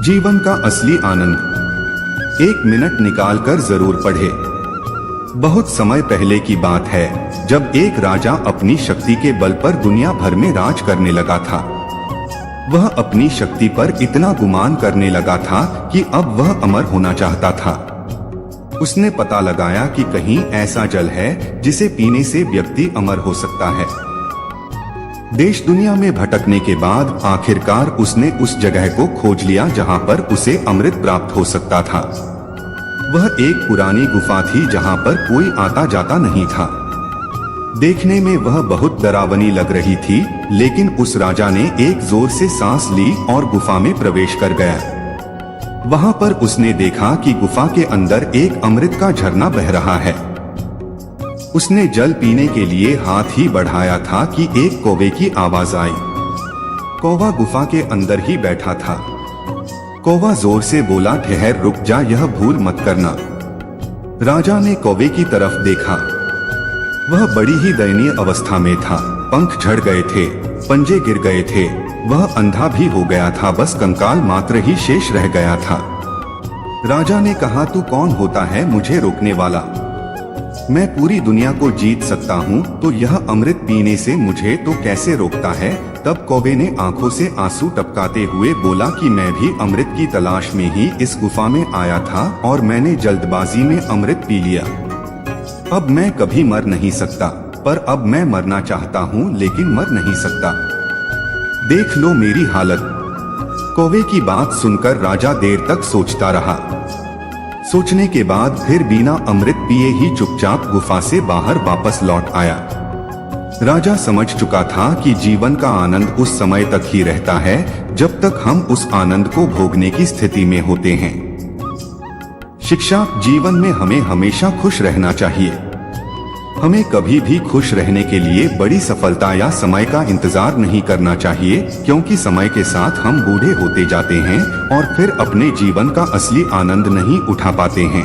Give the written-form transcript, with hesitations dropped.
जीवन का असली आनंद 1 मिनट निकालकर जरूर पढ़े। बहुत समय पहले की बात है जब एक राजा अपनी शक्ति के बल पर दुनिया भर में राज करने लगा था। वह अपनी शक्ति पर इतना गुमान करने लगा था कि अब वह अमर होना चाहता था। उसने पता लगाया कि कहीं ऐसा जल है जिसे पीने से व्यक्ति अमर हो सकता है। देश दुनिया में भटकने के बाद आखिरकार उसने उस जगह को खोज लिया जहां पर उसे अमृत प्राप्त हो सकता था। वह एक पुरानी गुफा थी जहां पर कोई आता जाता नहीं था। देखने में वह बहुत डरावनी लग रही थी, लेकिन उस राजा ने एक जोर से सांस ली और गुफा में प्रवेश कर गया। वहां पर उसने देखा कि गुफा के अंदर एक अमृत का झरना बह रहा है। उसने जल पीने के लिए हाथ ही बढ़ाया था कि एक कौवे की आवाज आई। कौवा गुफा के अंदर ही बैठा था। कौवा जोर से बोला, ठहर, रुक जा, यह भूल मत करना। राजा ने कौवे की तरफ देखा। वह बड़ी ही दयनीय अवस्था में था। पंख झड़ गए थे, पंजे गिर गए थे, वह अंधा भी हो गया था, बस कंकाल मात्र ही शेष रह गया था। राजा ने कहा, तू कौन होता है मुझे रोकने वाला? मैं पूरी दुनिया को जीत सकता हूँ, तो यह अमृत पीने से मुझे तो कैसे रोकता है? तब कौवे ने आंखों से आंसू टपकाते हुए बोला कि मैं भी अमृत की तलाश में ही इस गुफा में आया था और मैंने जल्दबाजी में अमृत पी लिया। अब मैं कभी मर नहीं सकता, पर अब मैं मरना चाहता हूँ लेकिन मर नहीं सकता। देख लो मेरी हालत। कौवे की बात सुनकर राजा देर तक सोचता रहा। सोचने के बाद फिर बिना अमृत पिए ही चुपचाप गुफा से बाहर वापस लौट आया। राजा समझ चुका था कि जीवन का आनंद उस समय तक ही रहता है जब तक हम उस आनंद को भोगने की स्थिति में होते हैं। शिक्षा, जीवन में हमें हमेशा खुश रहना चाहिए। हमें कभी भी खुश रहने के लिए बड़ी सफलता या समय का इंतजार नहीं करना चाहिए, क्योंकि समय के साथ हम बूढ़े होते जाते हैं और फिर अपने जीवन का असली आनंद नहीं उठा पाते हैं।